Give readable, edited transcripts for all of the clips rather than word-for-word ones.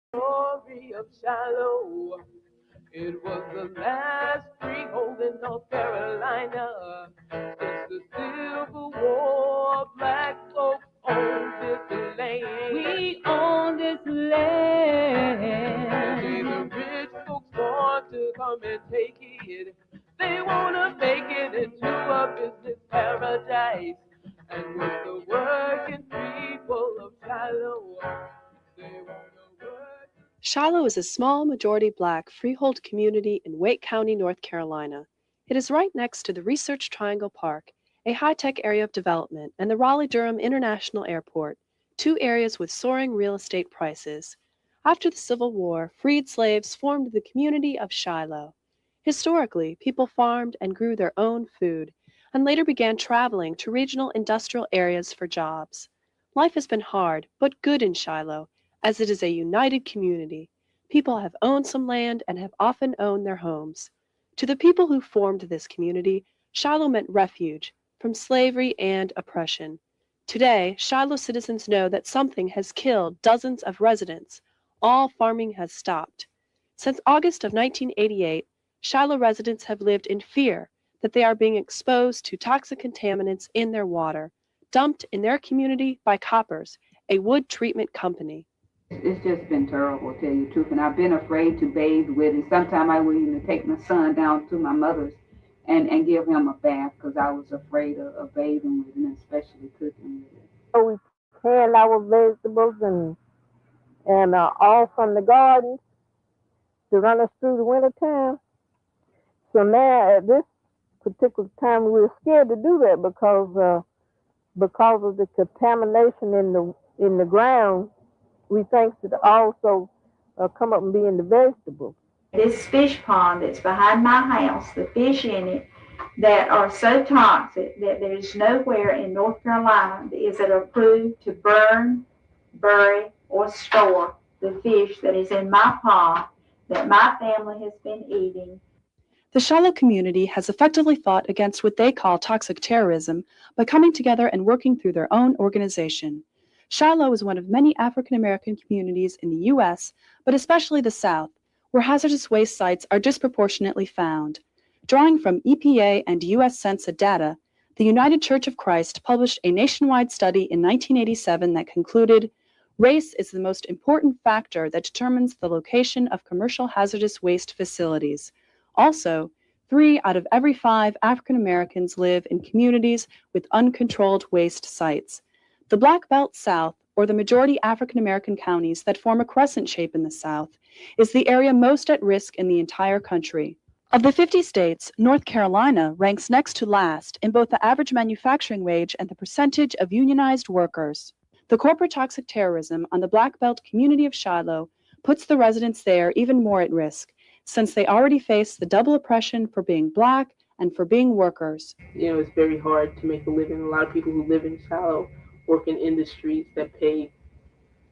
Story of Shiloh. It was the last freehold in North Carolina. Since the Civil War, black folks owned this land. We own this land. Only the rich folks want to come and take it. They want to make it into a business paradise. And with the working people of Shiloh, they want to work. Shiloh is a small majority black freehold community in Wake County, North Carolina. It is right next to the Research Triangle Park, a high-tech area of development, and the Raleigh-Durham International Airport, two areas with soaring real estate prices. After the Civil War, freed slaves formed the community of Shiloh. Historically, people farmed and grew their own food, and later began traveling to regional industrial areas for jobs. Life has been hard, but good in Shiloh, as it is a united community. People have owned some land and have often owned their homes. To the people who formed this community, Shiloh meant refuge from slavery and oppression. Today, Shiloh citizens know that something has killed dozens of residents. All farming has stopped. Since August of 1988, Shiloh residents have lived in fear that they are being exposed to toxic contaminants in their water, dumped in their community by Coppers, a wood treatment company. It's just been terrible, to tell you the truth. And I've been afraid to bathe with it. Sometimes I would even take my son down to my mother's and give him a bath because I was afraid of bathing with it, and especially cooking with it. So we canned our vegetables and all from the garden to run us through the winter time. So now at this particular time we're scared to do that because of the contamination in the ground. We think that also come up and be in the vegetables. This fish pond that's behind my house, the fish in it that are so toxic that there's nowhere in North Carolina is it approved to burn, bury, or store the fish that is in my pond that my family has been eating. The Shiloh community has effectively fought against what they call toxic terrorism by coming together and working through their own organization. Shiloh is one of many African American communities in the U.S., but especially the South, where hazardous waste sites are disproportionately found. Drawing from EPA and U.S. Census data, the United Church of Christ published a nationwide study in 1987 that concluded, race is the most important factor that determines the location of commercial hazardous waste facilities. Also, 3 out of every 5 African Americans live in communities with uncontrolled waste sites. The Black Belt South, or the majority African American counties that form a crescent shape in the South, is the area most at risk in the entire country. Of the 50 states, North Carolina ranks next to last in both the average manufacturing wage and the percentage of unionized workers. The corporate toxic terrorism on the Black Belt community of Shiloh puts the residents there even more at risk, since they already face the double oppression for being black and for being workers. It's very hard to make a living. A lot of people who live in Shiloh work in industries that pay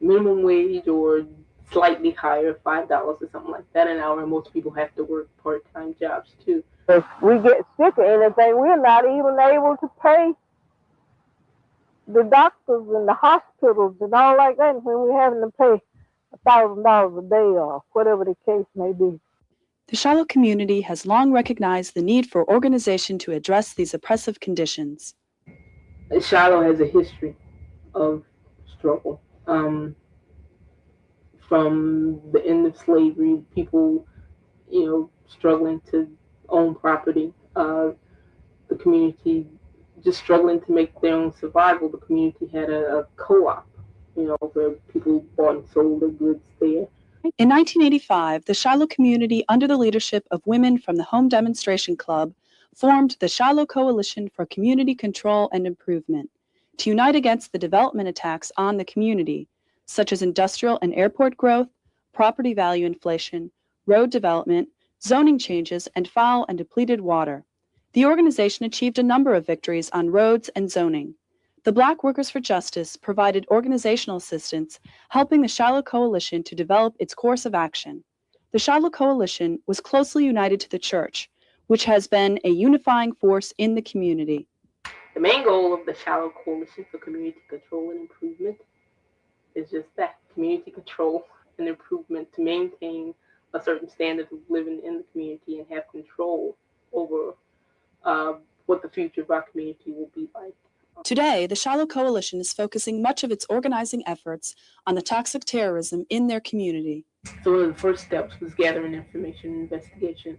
minimum wage or slightly higher, $5 or something like that an hour, and most people have to work part-time jobs too. If we get sick or anything, we're not even able to pay the doctors and the hospitals and all like that when we're having to pay $1,000 a day or whatever the case may be. The Shiloh community has long recognized the need for organization to address these oppressive conditions. Shiloh has a history of struggle. From the end of slavery, people, struggling to own property, the community just struggling to make their own survival. The community had a co-op, where people bought and sold their goods there. In 1985, the Shiloh community, under the leadership of women from the Home Demonstration Club, formed the Shiloh Coalition for Community Control and Improvement to unite against the development attacks on the community, such as industrial and airport growth, property value inflation, road development, zoning changes, and foul and depleted water. The organization achieved a number of victories on roads and zoning. The Black Workers for Justice provided organizational assistance, helping the Shiloh Coalition to develop its course of action. The Shiloh Coalition was closely united to the church, which has been a unifying force in the community. The main goal of the Shiloh Coalition for Community Control and Improvement is just that, community control an improvement to maintain a certain standard of living in the community and have control over uh, what the future of our community will be like. Today, the Shiloh Coalition is focusing much of its organizing efforts on the toxic terrorism in their community. So one of the first steps was gathering information and investigation,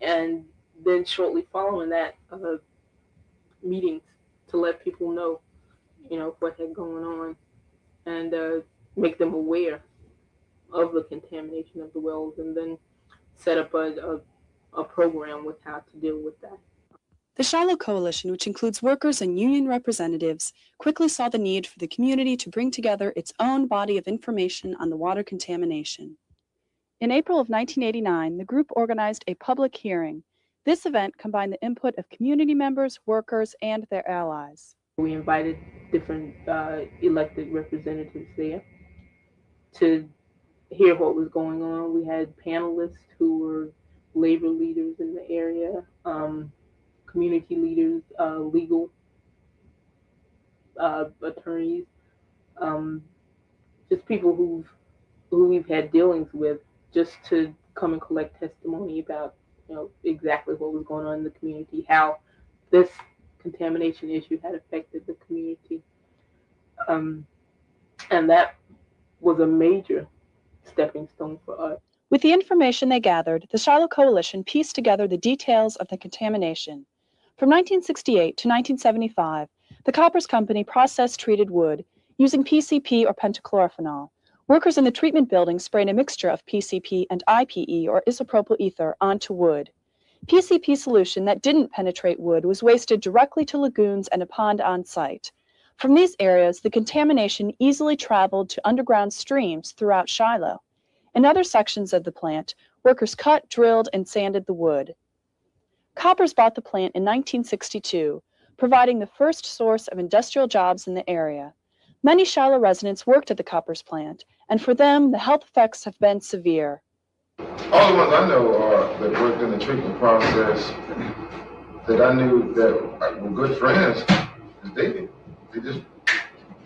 and then shortly following that, meetings to let people know, what had going on, and make them aware of the contamination of the wells, and then set up a program with how to deal with that. The Shiloh Coalition, which includes workers and union representatives, quickly saw the need for the community to bring together its own body of information on the water contamination. In April of 1989, the group organized a public hearing. This event combined the input of community members, workers, and their allies. We invited different elected representatives there to hear what was going on. We had panelists who were labor leaders in the area, community leaders, legal attorneys, just people who we've had dealings with, just to come and collect testimony about exactly what was going on in the community, how this contamination issue had affected the community, and that was a major stepping stone for us. With the information they gathered, the Shiloh Coalition pieced together the details of the contamination. From 1968 to 1975, the Koppers Company processed treated wood using PCP or pentachlorophenol. Workers in the treatment building sprayed a mixture of PCP and IPE, or isopropyl ether, onto wood. PCP solution that didn't penetrate wood was wasted directly to lagoons and a pond on site. From these areas, the contamination easily traveled to underground streams throughout Shiloh. In other sections of the plant, workers cut, drilled, and sanded the wood. Koppers bought the plant in 1962, providing the first source of industrial jobs in the area. Many Shiloh residents worked at the Koppers plant, and for them, the health effects have been severe. All the ones I know that worked in the treatment process that I knew that were good friends, they just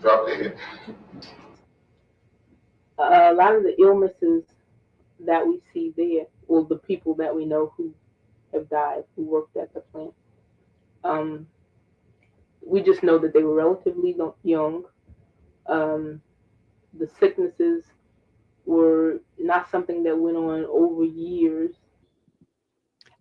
dropped dead. A lot of the illnesses that we see there, well, the people that we know who have died, who worked at the plant, we just know that they were relatively young. The sicknesses were not something that went on over years.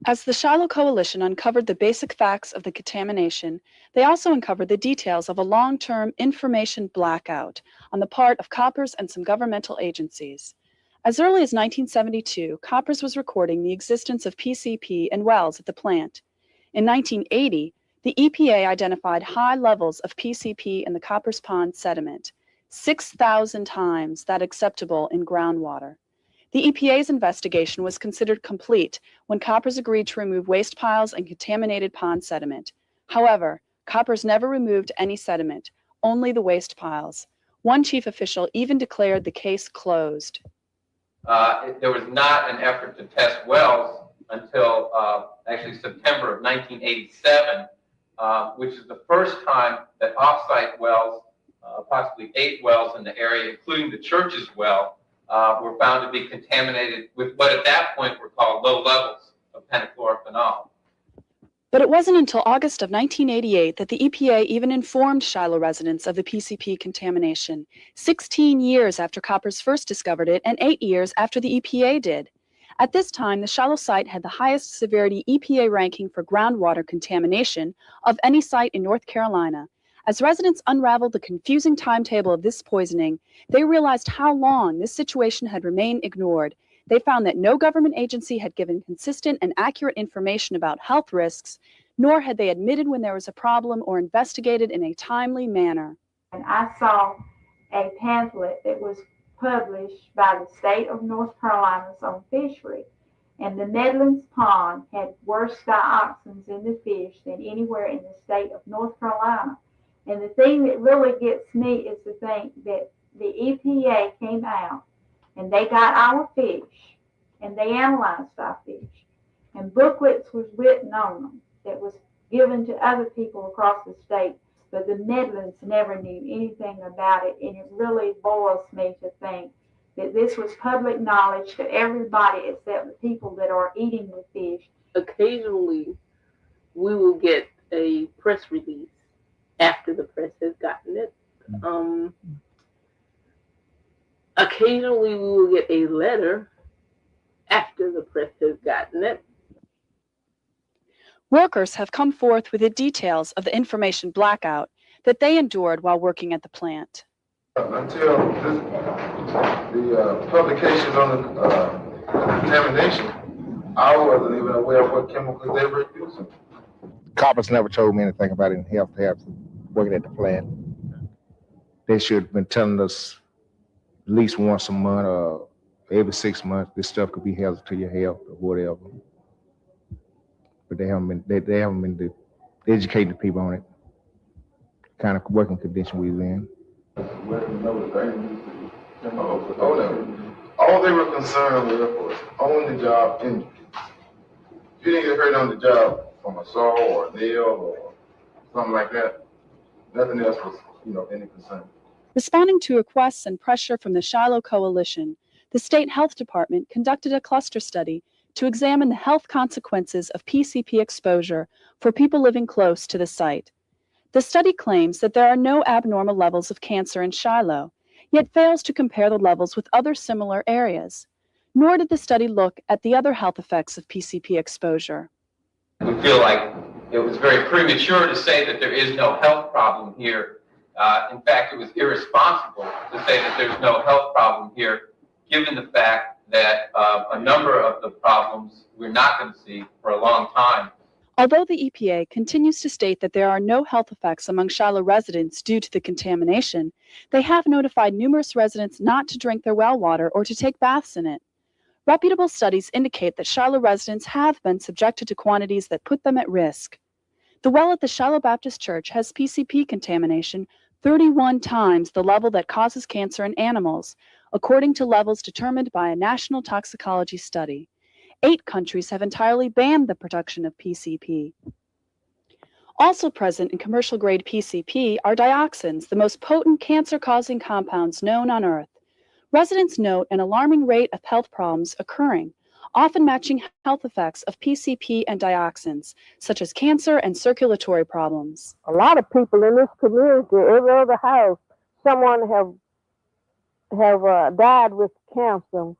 As the Shiloh Coalition uncovered the basic facts of the contamination, they also uncovered the details of a long-term information blackout on the part of Koppers and some governmental agencies. As early as 1972, Koppers was recording the existence of PCP in wells at the plant. In 1980, the EPA identified high levels of PCP in the Koppers Pond sediment, 6,000 times that acceptable in groundwater. The EPA's investigation was considered complete when Koppers agreed to remove waste piles and contaminated pond sediment. However, Koppers never removed any sediment, only the waste piles. One chief official even declared the case closed. There was not an effort to test wells until actually September of 1987, which is the first time that off-site wells, possibly 8 wells in the area, including the church's well, were found to be contaminated with what at that point were called low levels of pentachlorophenol. But it wasn't until August of 1988 that the EPA even informed Shiloh residents of the PCP contamination, 16 years after Koppers first discovered it and 8 years after the EPA did. At this time, the Shiloh site had the highest severity EPA ranking for groundwater contamination of any site in North Carolina. As residents unraveled the confusing timetable of this poisoning, they realized how long this situation had remained ignored. They found that no government agency had given consistent and accurate information about health risks, nor had they admitted when there was a problem or investigated in a timely manner. And I saw a pamphlet that was published by the state of North Carolina on fishery. And the Nedlands Pond had worse dioxins in the fish than anywhere in the state of North Carolina. And the thing that really gets me is to think that the EPA came out and they got our fish and they analyzed our fish. And booklets was written on them that was given to other people across the state, but the Nedlands never knew anything about it. And it really boils me to think This was public knowledge to everybody except the people that are eating the fish. Occasionally, we will get a press release after the press has gotten it. Occasionally, we will get a letter after the press has gotten it. Workers have come forth with the details of the information blackout that they endured while working at the plant. Until the publication on the contamination, I wasn't even aware of what chemicals they were using. Coppers never told me anything about it in health working at the plant. They should have been telling us at least once a month or every 6 months this stuff could be hazardous to your health or whatever. But they haven't been educating the people on it, kind of working condition we was in. All they were concerned with was on the job injuries. If you didn't get hurt on the job from a saw or a nail or something like that, nothing else was, any concern. Responding to requests and pressure from the Shiloh Coalition, the State Health Department conducted a cluster study to examine the health consequences of PCP exposure for people living close to the site. The study claims that there are no abnormal levels of cancer in Shiloh, yet fails to compare the levels with other similar areas. Nor did the study look at the other health effects of PCP exposure. We feel like it was very premature to say that there is no health problem here. In fact, it was irresponsible to say that there's no health problem here, given the fact that a number of the problems we're not going to see for a long time. Although the EPA continues to state that there are no health effects among Shiloh residents due to the contamination, they have notified numerous residents not to drink their well water or to take baths in it. Reputable studies indicate that Shiloh residents have been subjected to quantities that put them at risk. The well at the Shiloh Baptist Church has PCP contamination 31 times the level that causes cancer in animals, according to levels determined by a national toxicology study. 8 countries have entirely banned the production of PCP. Also present in commercial-grade PCP are dioxins, the most potent cancer-causing compounds known on Earth. Residents note an alarming rate of health problems occurring, often matching health effects of PCP and dioxins, such as cancer and circulatory problems. A lot of people in this community, every other house, someone have died with cancer.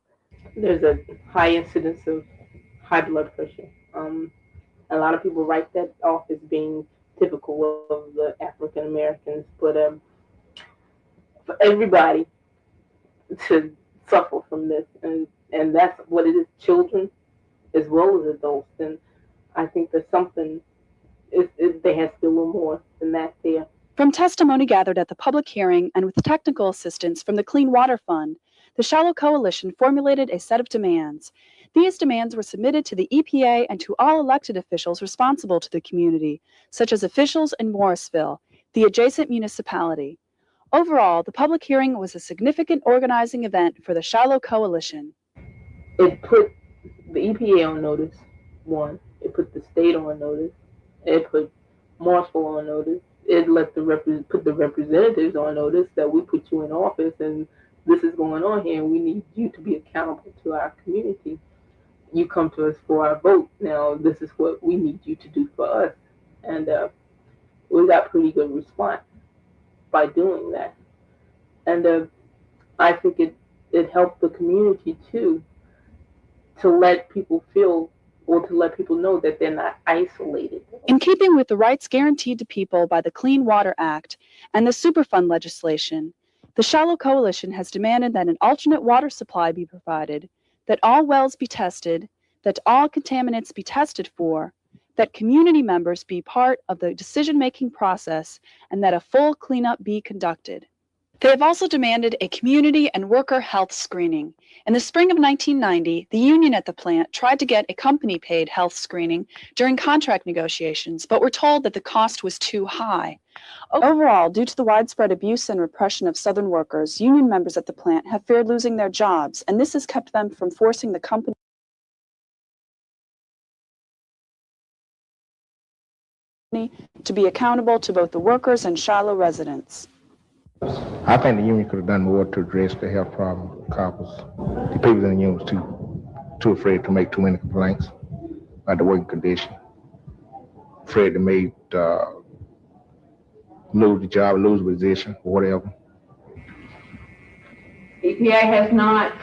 There's a high incidence of high blood pressure. A lot of people write that off as being typical of the African Americans, but for everybody to suffer from this, and that's what it is, children as well as adults, and I think there's something, there has to be a little more than that there. From testimony gathered at the public hearing and with technical assistance from the Clean Water Fund, the Shiloh Coalition formulated a set of demands. These demands were submitted to the EPA and to all elected officials responsible to the community, such as officials in Morrisville, the adjacent municipality. Overall, the public hearing was a significant organizing event for the Shiloh Coalition. It put the EPA on notice, one. It put the state on notice. It put Morrisville on notice. It let put the representatives on notice that we put you in office and this is going on here and we need you to be accountable to our community. You come to us for our vote. Now, this is what we need you to do for us. And we got pretty good response by doing that. And I think it helped the community too, to let people feel, or to let people know that they're not isolated. In keeping with the rights guaranteed to people by the Clean Water Act and the Superfund legislation, the Shiloh Coalition has demanded that an alternate water supply be provided, that all wells be tested, that all contaminants be tested for, that community members be part of the decision-making process, and that a full cleanup be conducted. They have also demanded a community and worker health screening. In the spring of 1990, the union at the plant tried to get a company-paid health screening during contract negotiations, but were told that the cost was too high. Overall, due to the widespread abuse and repression of Southern workers, union members at the plant have feared losing their jobs, and this has kept them from forcing the company to be accountable to both the workers and Shiloh residents. I think the union could have done more to address the health problem of coppers. The people in the union was too afraid to make too many complaints about the working condition. Afraid to make lose the job, lose the position, or whatever. EPA has not,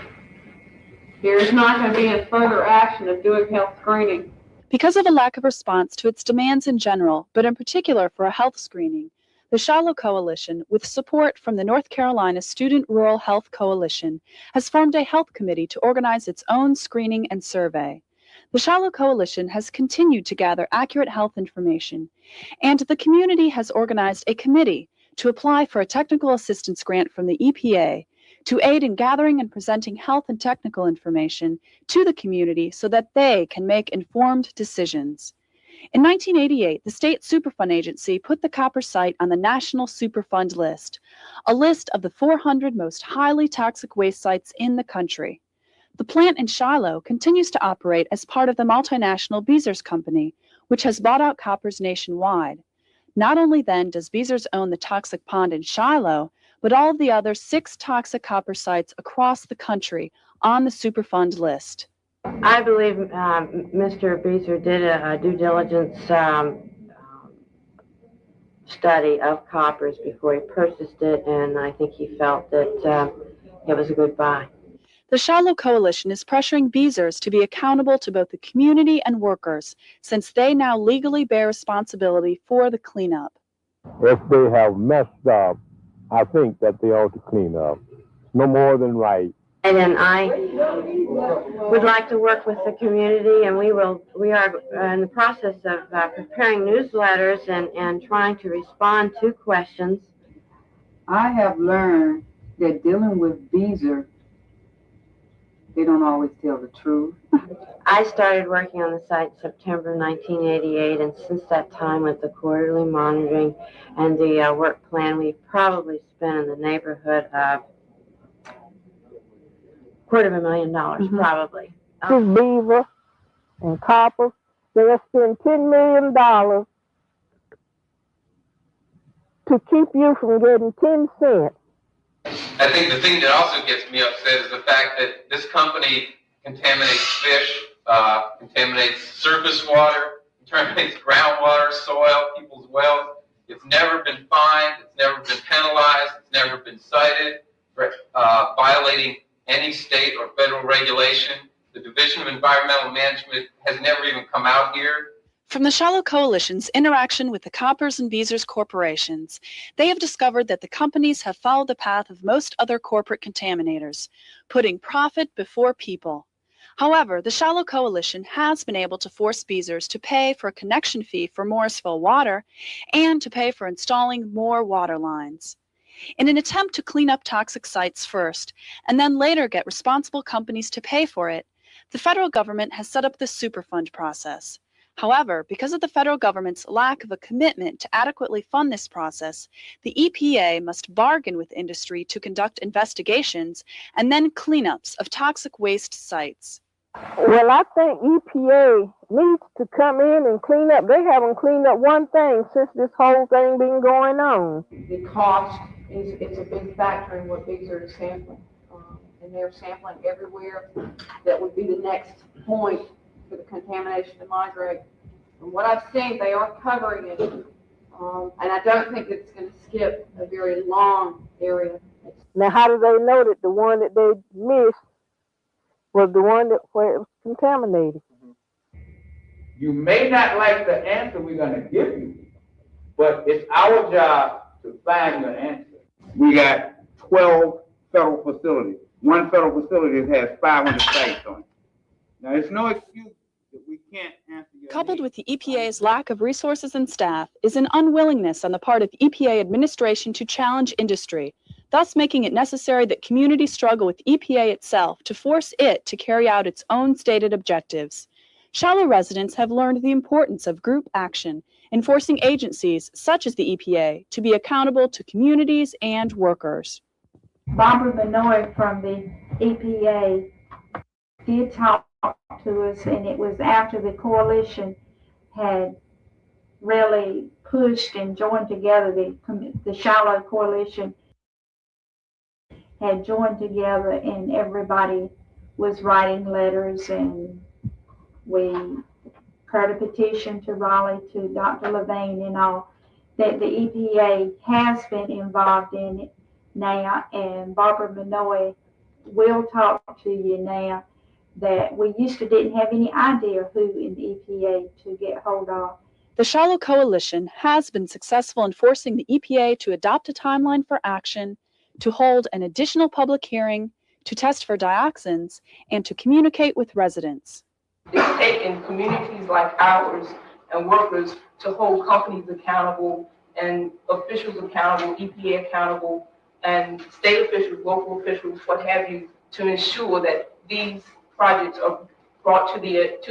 there is not going to be a further action of doing health screening. Because of a lack of response to its demands in general, but in particular for a health screening, the Shiloh Coalition, with support from the North Carolina Student Rural Health Coalition, has formed a health committee to organize its own screening and survey. The Shiloh Coalition has continued to gather accurate health information, and the community has organized a committee to apply for a technical assistance grant from the EPA to aid in gathering and presenting health and technical information to the community so that they can make informed decisions. In 1988, the State Superfund Agency put the copper site on the National Superfund list, a list of the 400 most highly toxic waste sites in the country. The plant in Shiloh continues to operate as part of the multinational Beezers Company, which has bought out coppers nationwide. Not only then does Beezers own the toxic pond in Shiloh, but all of the other 6 toxic copper sites across the country on the Superfund list. I believe Mr. Beezer did a due diligence study of coppers before he purchased it, and I think he felt that it was a good buy. The Shiloh Coalition is pressuring Beezers to be accountable to both the community and workers, since they now legally bear responsibility for the cleanup. If they have messed up, I think that they ought to clean up. No more than right. And then I would like to work with the community, and we are in the process of preparing newsletters and trying to respond to questions. I have learned that dealing with Beezer, they don't always tell the truth. I started working on the site in September 1988, and since that time with the quarterly monitoring and the work plan, we've probably spent in the neighborhood of $250,000, probably. This beaver and copper, they'll spend $10 million to keep you from getting 10 cents. I think the thing that also gets me upset is the fact that this company contaminates fish, contaminates surface water, contaminates groundwater, soil, people's wells. It's never been fined, it's never been penalized, it's never been cited for violating any state or federal regulation. The Division of Environmental Management has never even come out here. From the Shiloh Coalition's interaction with the Coppers and Beezers corporations, they have discovered that the companies have followed the path of most other corporate contaminators, putting profit before people. However, the Shiloh Coalition has been able to force Beezers to pay for a connection fee for Morrisville Water and to pay for installing more water lines. In an attempt to clean up toxic sites first, and then later get responsible companies to pay for it, the federal government has set up the Superfund process. However, because of the federal government's lack of a commitment to adequately fund this process, the EPA must bargain with industry to conduct investigations and then cleanups of toxic waste sites. Well, I think EPA needs to come in and clean up. They haven't cleaned up one thing since this whole thing been going on. The cost is a big factor in what Beezer is sampling. And they're sampling everywhere. That would be the next point for the contamination to migrate. From what I've seen, they are covering it. And I don't think it's going to skip a very long area. Now, how do they know that the one that they missed was the one where it was contaminated? You may not like the answer we're going to give you, but it's our job to find you an answer. We got 12 federal facilities. One federal facility has 500 sites on it. Now, there's no excuse that we can't answer your Coupled needs. with the EPA's lack of resources and staff is an unwillingness on the part of EPA administration to challenge industry, thus making it necessary that communities struggle with EPA itself to force it to carry out its own stated objectives. Shiloh residents have learned the importance of group action in forcing agencies such as the EPA to be accountable to communities and workers. Barbara Benoit from the EPA did talk to us, and it was after the coalition had really pushed and joined together, the Shiloh Coalition had joined together, and everybody was writing letters, and we heard a petition to Raleigh, to Dr. Levain and all, that the EPA has been involved in it now, and Barbara Minoy will talk to you now, that we used to didn't have any idea who in the EPA to get hold of. The Shiloh Coalition has been successful in forcing the EPA to adopt a timeline for action, to hold an additional public hearing, to test for dioxins, and to communicate with residents. It's taken communities like ours and workers to hold companies accountable and officials accountable, EPA accountable, and state officials, local officials, what have you, to ensure that these projects are brought to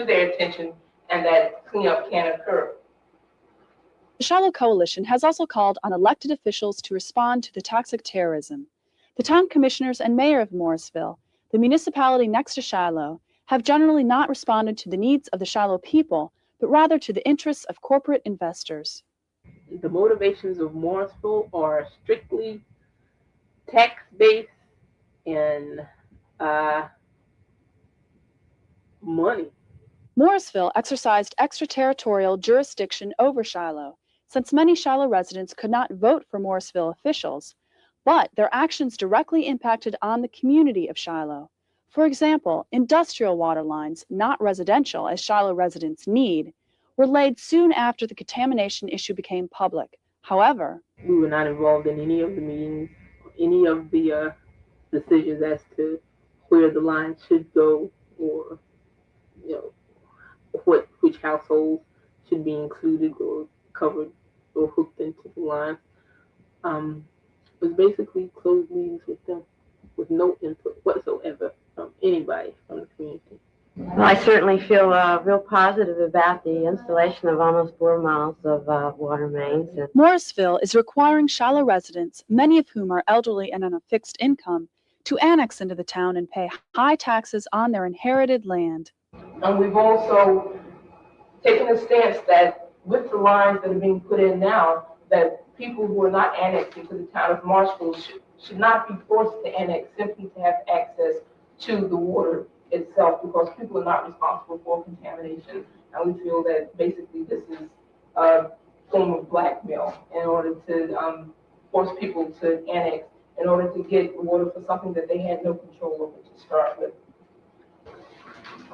their attention and that cleanup can occur. The Shiloh Coalition has also called on elected officials to respond to the toxic terrorism. The town commissioners and mayor of Morrisville, the municipality next to Shiloh, have generally not responded to the needs of the Shiloh people, but rather to the interests of corporate investors. The motivations of Morrisville are strictly tax-based and money. Morrisville exercised extraterritorial jurisdiction over Shiloh, since many Shiloh residents could not vote for Morrisville officials, but their actions directly impacted on the community of Shiloh. For example, industrial water lines, not residential as Shiloh residents need, were laid soon after the contamination issue became public. However, we were not involved in any of the meetings, any of the decisions as to where the lines should go, or which households should be included or covered or hooked into the line. It was basically closed meetings with them, with no input whatsoever from anybody from the community. Well, I certainly feel real positive about the installation of almost 4 miles of water mains. Morrisville is requiring Shiloh residents, many of whom are elderly and on a fixed income, to annex into the town and pay high taxes on their inherited land. And we've also taken a stance that with the lines that are being put in now, that people who are not annexed into the town of Morrisville should not be forced to annex simply to have access to the water itself, because people are not responsible for contamination. And we feel that basically this is a form of blackmail in order to force people to annex in order to get water for something that they had no control over to start with.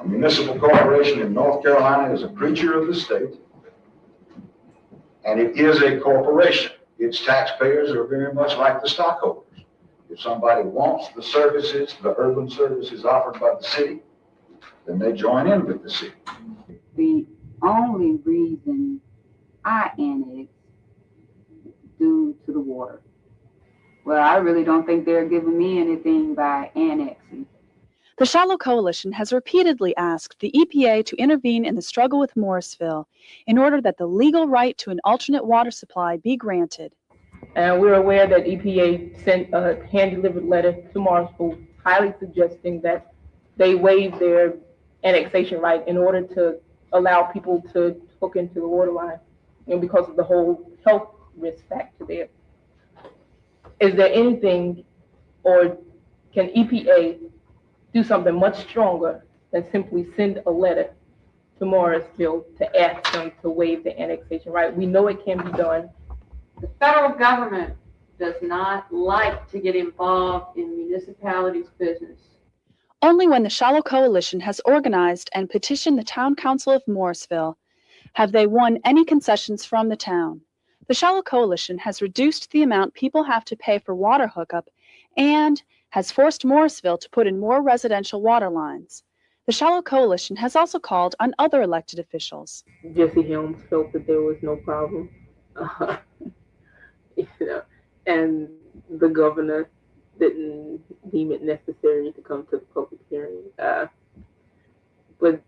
A municipal corporation in North Carolina is a creature of the state, and it is a corporation. Its taxpayers are very much like the stockholders. If somebody wants the services, the urban services offered by the city, then they join in with the city. The only reason I annexed due to the water. Well, I really don't think they're giving me anything by annexing. The Shiloh Coalition has repeatedly asked the EPA to intervene in the struggle with Morrisville in order that the legal right to an alternate water supply be granted. And we're aware that EPA sent a hand-delivered letter to Morrisville highly suggesting that they waive their annexation right in order to allow people to hook into the water line, because of the whole health risk factor there. Is there anything, or can EPA do something much stronger than simply send a letter to Morrisville to ask them to waive the annexation right? We know it can be done. The federal government does not like to get involved in municipalities' business. Only when the Shiloh Coalition has organized and petitioned the Town Council of Morrisville have they won any concessions from the town. The Shiloh Coalition has reduced the amount people have to pay for water hookup and has forced Morrisville to put in more residential water lines. The Shiloh Coalition has also called on other elected officials. Jesse Helms felt that there was no problem. And the governor didn't deem it necessary to come to the public hearing. But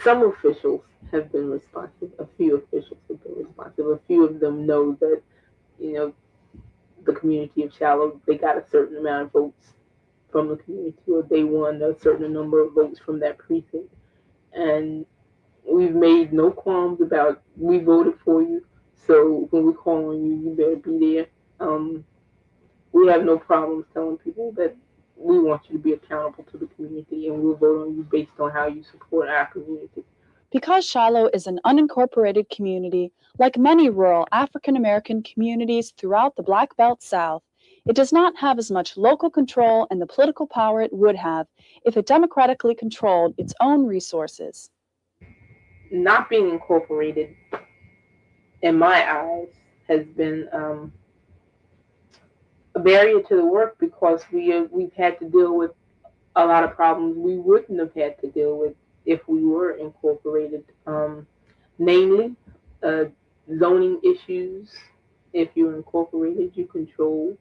some officials have been responsive. A few officials have been responsive. A few of them know that, the community of Shiloh, they got a certain amount of votes from the community, or they won a certain number of votes from that precinct. And we've made no qualms about, we voted for you, so when we call on you, you better be there. we have no problems telling people that we want you to be accountable to the community, and we'll vote on you based on how you support our community. Because Shiloh is an unincorporated community, like many rural African American communities throughout the Black Belt South, it does not have as much local control and the political power it would have if it democratically controlled its own resources. Not being incorporated, in my eyes, has been a barrier to the work because we've had to deal with a lot of problems we wouldn't have had to deal with if we were incorporated, namely zoning issues. If you're incorporated, you control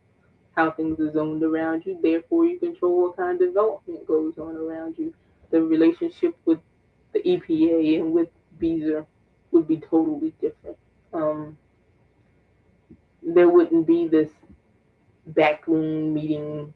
how things are zoned around you. Therefore, you control what kind of development goes on around you. The relationship with the EPA and with Beezer would be totally different. There wouldn't be this backroom meeting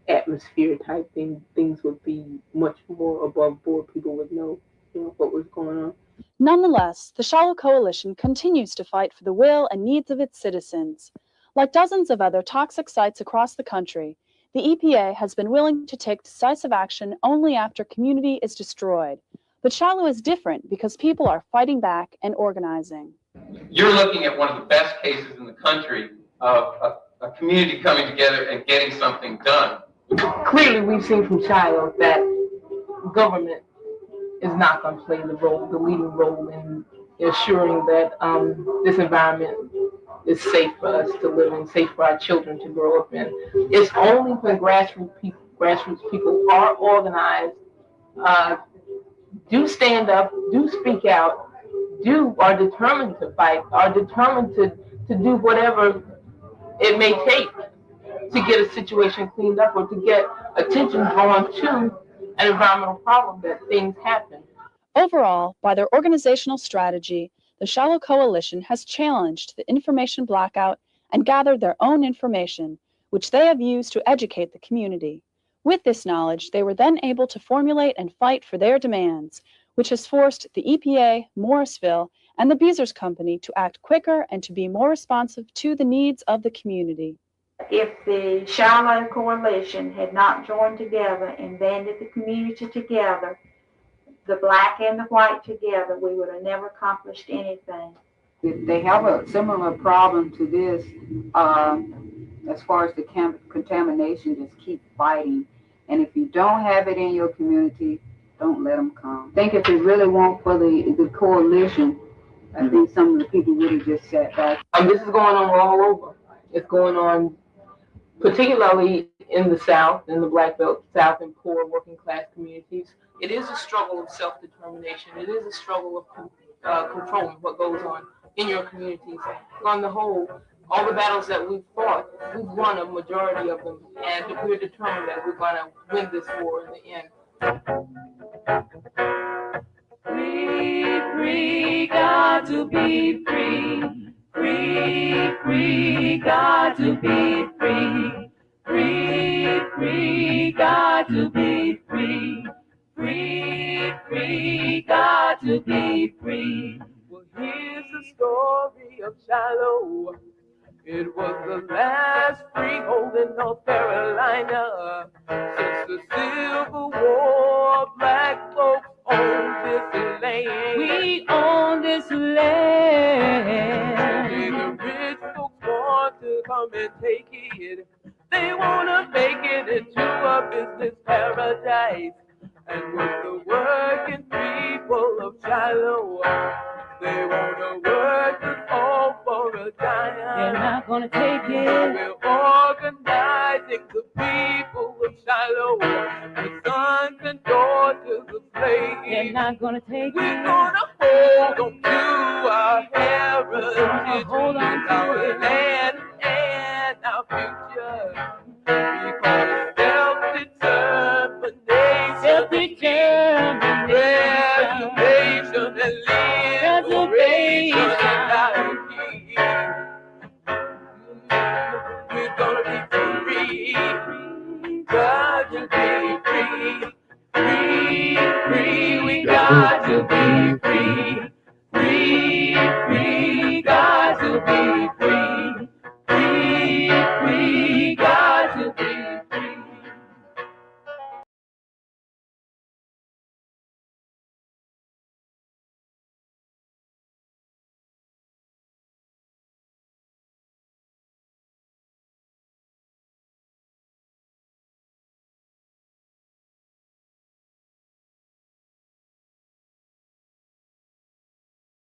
atmosphere type thing. Things would be much more above board. People would know, what was going on. Nonetheless, the Shiloh Coalition continues to fight for the will and needs of its citizens. Like dozens of other toxic sites across the country, the EPA has been willing to take decisive action only after community is destroyed. But Shiloh is different because people are fighting back and organizing. You're looking at one of the best cases in the country of a community coming together and getting something done. Clearly, we've seen from Shiloh that government is not going to play the leading role in ensuring that this environment is safe for us to live in, safe for our children to grow up in. It's only when grassroots people are organized, do stand up, do speak out, are determined to fight, are determined to do whatever it may take to get a situation cleaned up or to get attention drawn to an environmental problem that things happen. Overall, by their organizational strategy, the Shiloh Coalition has challenged the information blackout and gathered their own information, which they have used to educate the community. With this knowledge, they were then able to formulate and fight for their demands, which has forced the EPA, Morrisville, and the Beezers Company to act quicker and to be more responsive to the needs of the community. If the Shiloh Coalition had not joined together and banded the community together, the black and the white together, we would have never accomplished anything. They have a similar problem to this as far as the contamination. Just keep fighting. And if you don't have it in your community, don't let them come. I think if they really want for the coalition, I think some of the people would have just sat back. This is going on all over. It's going on particularly in the South, in the Black Belt South, and poor working class communities. It is a struggle of self-determination. It is a struggle of controlling what goes on in your communities. On the whole, all the battles that we've fought, we've won a majority of them, and we're determined that we're going to win this war in the end. Free, got to be free. Free, got to be free. Free, got to be free. Free, got to be free. Well, here's the story of Shiloh. It was the last freehold in North Carolina. Since the Civil War, black folks own this land. We own this land. Only the rich folks want to come and take it. They want to make it into a business paradise. And with the working people of Shiloh, they want to work us all for a dime. They're not going to take it. So we're organizing the people of Shiloh, the sons and daughters of slaves. They're not going to take it. We're going to hold on to our heritage, hold on to our land and our future. Because self-determination, reservation and liberation. We're gonna be free, got to be free, free, we got to be free.